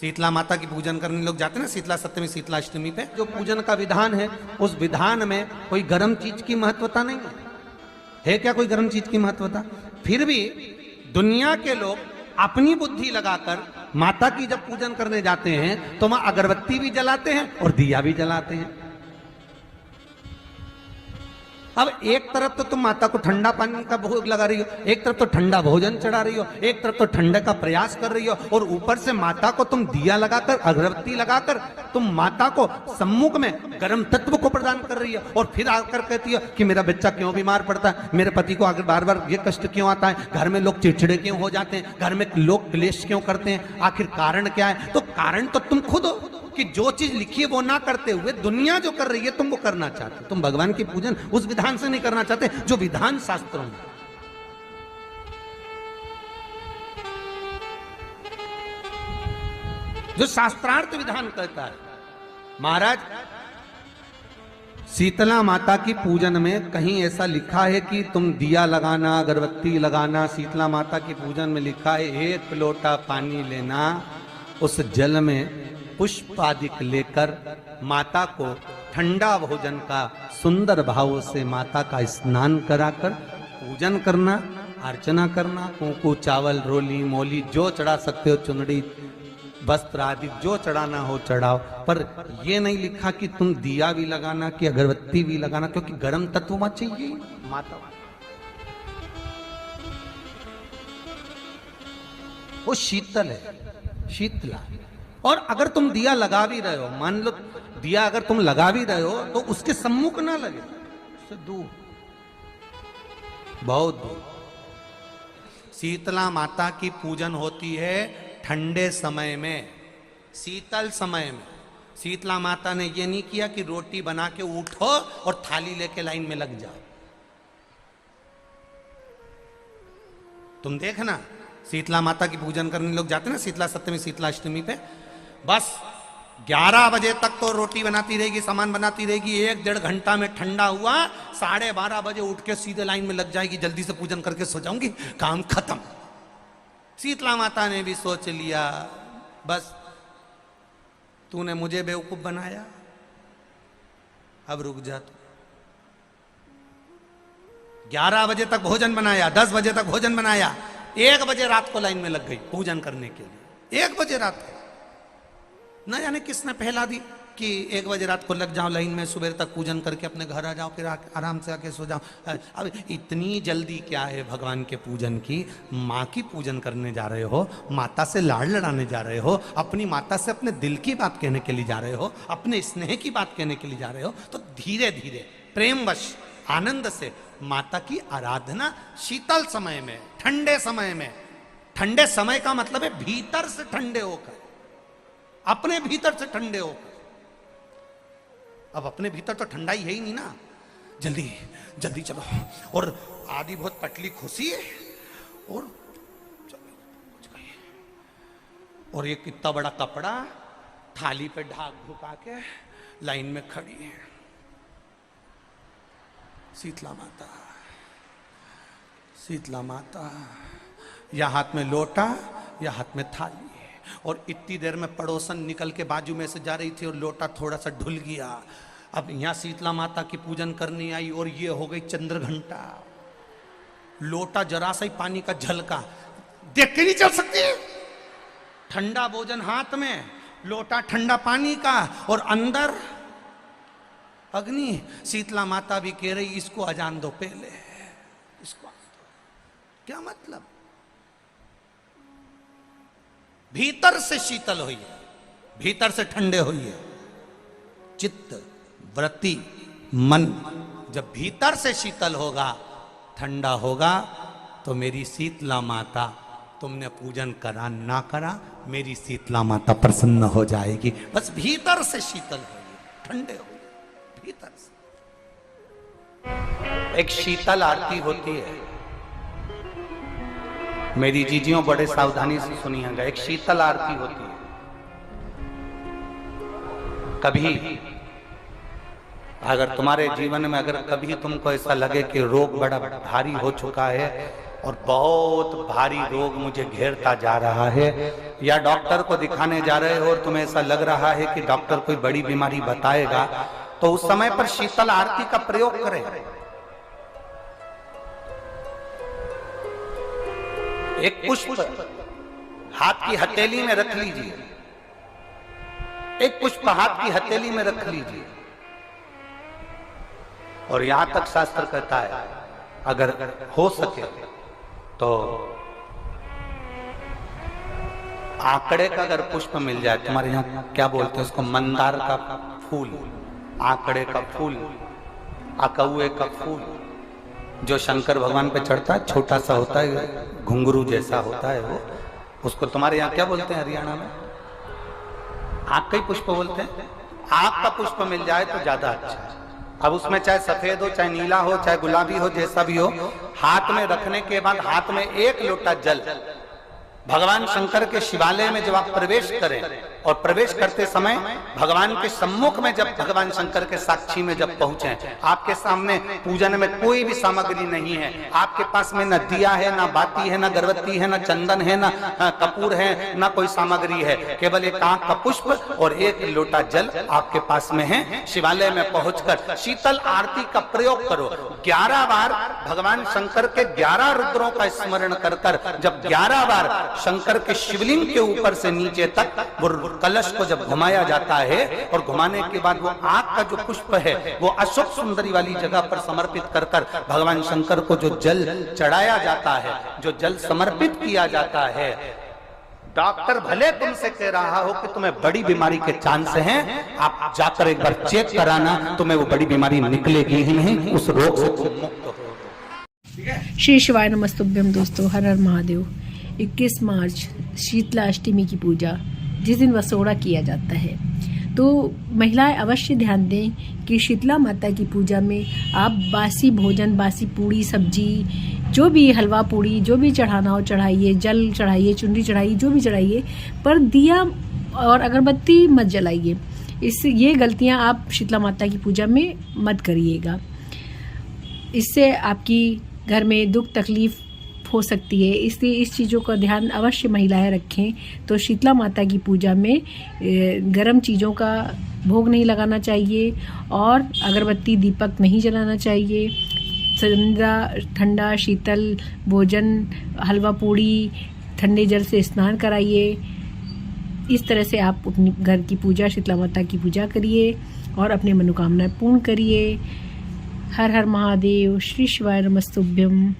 शीतला माता की पूजन करने लोग जाते हैं ना, शीतला सप्तमी शीतला अष्टमी पे। जो पूजन का विधान है उस विधान में कोई गर्म चीज की महत्वता नहीं है क्या? कोई गर्म चीज की महत्वता? फिर भी दुनिया के लोग अपनी बुद्धि लगाकर माता की जब पूजन करने जाते हैं तो वहां अगरबत्ती भी जलाते हैं और दिया भी जलाते हैं। अब एक तरफ तो तुम माता को ठंडा पानी का भोग लगा रही हो, एक तरफ तो ठंडा भोजन चढ़ा रही हो, एक तरफ तो ठंडे का प्रयास कर रही हो, और ऊपर से माता को तुम दिया लगाकर अगरबत्ती लगाकर तुम माता को सम्मुख में गर्म तत्व को प्रदान कर रही हो। और फिर आकर कहती हो कि मेरा बच्चा क्यों बीमार पड़ता है, मेरे पति को आगे बार बार ये कष्ट क्यों आता है, घर में लोग चिड़चिड़े क्यों हो जाते हैं, घर में लोग क्लेश क्यों करते हैं, आखिर कारण क्या है? तो कारण तो तुम खुद हो कि जो चीज लिखी है वो ना करते हुए दुनिया जो कर रही है तुम वो करना चाहते हो। तुम भगवान की पूजन उस विधान से नहीं करना चाहते जो विधान शास्त्रों में। जो शास्त्रार्थ विधान कहता है। महाराज, शीतला माता की पूजन में कहीं ऐसा लिखा है कि तुम दिया लगाना, अगरबत्ती लगाना? शीतला माता की पूजन में लिखा है एक लोटा पानी लेना, उस जल में पुष्प आदि लेकर माता को ठंडा भोजन का सुंदर भाव से माता का स्नान कराकर पूजन करना, अर्चना करना, कुंकू चावल रोली मोली जो चढ़ा सकते हो, चुनड़ी वस्त्र आदि जो चढ़ाना हो चढ़ाओ। पर यह नहीं लिखा कि तुम दिया भी लगाना कि अगरबत्ती भी लगाना, क्योंकि गर्म तत्व वहां चाहिए माता। वो शीतल है, शीतला। और अगर तुम दिया लगा भी रहे हो, मान लो दिया अगर तुम लगा भी रहे हो तो उसके सम्मुख ना लगे, उससे दूर, बहुत दूर। शीतला माता की पूजन होती है ठंडे समय में, शीतल समय में। शीतला माता ने ये नहीं किया कि रोटी बना के उठो और थाली लेके लाइन में लग जाओ। तुम देखना, शीतला माता की पूजन करने लोग जाते हैं ना, शीतला सप्तमी शीतला अष्टमी पे, बस 11 बजे तक तो रोटी बनाती रहेगी, सामान बनाती रहेगी। 1-1.5 घंटा में ठंडा हुआ, 12:30 बजे उठ के सीधे लाइन में लग जाएगी, जल्दी से पूजन करके सो जाऊंगी, काम खत्म। शीतला माता ने भी सोच लिया बस तूने मुझे बेवकूफ बनाया, अब रुक जा तू। 11 बजे तक भोजन बनाया, 10 बजे तक भोजन बनाया, 1 बजे रात को लाइन में लग गई पूजन करने के लिए। 1 बजे रात को न जाने किसने पहला दी कि 1 बजे रात को लग जाओ लाइन में, सुबह तक पूजन करके अपने घर आ जाओ, फिर आराम से आके सो जाओ। अब इतनी जल्दी क्या है भगवान के पूजन की? माँ की पूजन करने जा रहे हो, माता से लाड़ लड़ाने जा रहे हो, अपनी माता से अपने दिल की बात कहने के लिए जा रहे हो, अपने स्नेह की बात कहने के लिए जा रहे हो, तो धीरे धीरे प्रेमवश आनंद से माता की आराधना शीतल समय में, ठंडे समय में। ठंडे समय का मतलब है भीतर से ठंडे होकर, अपने भीतर से ठंडे होकर। अब अपने भीतर तो ठंडा ही है ही नहीं ना, जल्दी जल्दी चलो, और आधी बहुत पतली खुशी है, और और ये कितना बड़ा कपड़ा थाली पे ढाक ढुका के लाइन में खड़ी है शीतला माता। शीतला माता, या हाथ में लोटा या हाथ में थाली, और इतनी देर में पड़ोसन निकल के बाजू में से जा रही थी और लोटा थोड़ा सा ढुल गया। अब यहां शीतला माता की पूजन करनी आई और ये हो गई चंद्र घंटा। लोटा जरा सा ही पानी का झलका, देख के नहीं चल सकती। ठंडा भोजन हाथ में, लोटा ठंडा पानी का, और अंदर अग्नि। शीतला माता भी कह रही इसको अजान दो पहले, इसको क्या मतलब? भीतर से शीतल हुई है, भीतर से ठंडे हुई है। चित्त वृत्ति मन जब भीतर से शीतल होगा, ठंडा होगा, तो मेरी शीतला माता, तुमने पूजन करा ना करा, मेरी शीतला माता प्रसन्न हो जाएगी। बस भीतर से शीतल होगी, ठंडे होगी भीतर से। एक शीतल आरती होती है, मेरी जीजियों बड़े सावधानी से सुनिएगा। एक शीतल आरती होती है। कभी अगर तुम्हारे जीवन में अगर कभी तुमको ऐसा लगे कि रोग बड़ा भारी हो चुका है, और बहुत भारी रोग मुझे घेरता जा रहा है, या डॉक्टर को दिखाने जा रहे हो और तुम्हें ऐसा लग रहा है कि डॉक्टर कोई बड़ी बीमारी बताएगा, तो उस समय पर शीतल आरती का प्रयोग करें। एक पुष्प हाथ की हथेली में रख लीजिए, एक पुष्प हाथ की हथेली में रख लीजिए, और यहां तक शास्त्र कहता है अगर हो सके तो आंकड़े का अगर पुष्प मिल जाए, तुम्हारे यहाँ क्या बोलते हैं उसको, मंदार का फूल, आंकड़े का फूल, अकौए का फूल, जो शंकर भगवान पे चढ़ता है, छोटा सा होता है, घुंघरू जैसा होता है वो, उसको तुम्हारे यहाँ क्या बोलते हैं हरियाणा में? आंख का ही पुष्प बोलते हैं। आंख का पुष्प मिल जाए तो ज्यादा अच्छा है। अब उसमें चाहे सफेद हो, चाहे नीला हो, चाहे गुलाबी हो, जैसा भी हो, हाथ में रखने के बाद हाथ में एक लोटा जल, भगवान शंकर के शिवालय में जब आप प्रवेश करें, और प्रवेश करते समय भगवान के सम्मुख में जब भगवान शंकर के साक्षी में जब पहुंचे, आपके सामने पूजन में कोई भी सामग्री नहीं है, आपके पास में न दिया है, ना बाती है, ना गर्भवती है, ना चंदन है, ना कपूर है, ना कोई सामग्री है, केवल एक आंख का पुष्प और एक लोटा जल आपके पास में है। शिवालय में पहुंचकर शीतल आरती का प्रयोग करो। 11 बार भगवान शंकर के 11 रुद्रों का स्मरण कर कर जब 11 बार शंकर के शिवलिंग के ऊपर से नीचे तक वो कलश को जब घुमाया जाता है, और घुमाने के बाद वो आंख का जो पुष्प है वो अशोक सुंदरी वाली जगह पर समर्पित कर कर भगवान शंकर को जो जल चढ़ाया जाता है, जो जल समर्पित किया जाता है, डॉक्टर भले तुमसे कह रहा हो कि तुम्हें बड़ी बीमारी के चांस हैं, आप जाकर एक बार चेक कराना, तुम्हें वो बड़ी बीमारी निकलेगी ही नहीं, उस रोग से तुम मुक्त हो। श्री शिवाय नमस्तुभ्यम। दोस्तों, हर हर महादेव। 21 मार्च शीतला अष्टमी की पूजा, जिस दिन वसोड़ा किया जाता है, तो महिलाएं अवश्य ध्यान दें कि शीतला माता की पूजा में आप बासी भोजन, बासी पूड़ी सब्जी, जो भी हलवा पूड़ी, जो भी चढ़ाना हो चढ़ाइए, जल चढ़ाइए, चुनरी चढ़ाइए, जो भी चढ़ाइए, पर दिया और अगरबत्ती मत जलाइए। इससे ये गलतियां आप शीतला माता की पूजा में मत करिएगा। इससे आपकी घर में दुख तकलीफ हो सकती है, इसलिए इस चीज़ों का ध्यान अवश्य महिलाएं रखें। तो शीतला माता की पूजा में गर्म चीज़ों का भोग नहीं लगाना चाहिए, और अगरबत्ती दीपक नहीं जलाना चाहिए। ठंडा शीतल भोजन, हलवा पूड़ी, ठंडे जल से स्नान कराइए। इस तरह से आप अपने घर की पूजा, शीतला माता की पूजा करिए और अपनी मनोकामनाएं पूर्ण करिए। हर हर महादेव। श्री शिवाय नमस्तुभ्यम।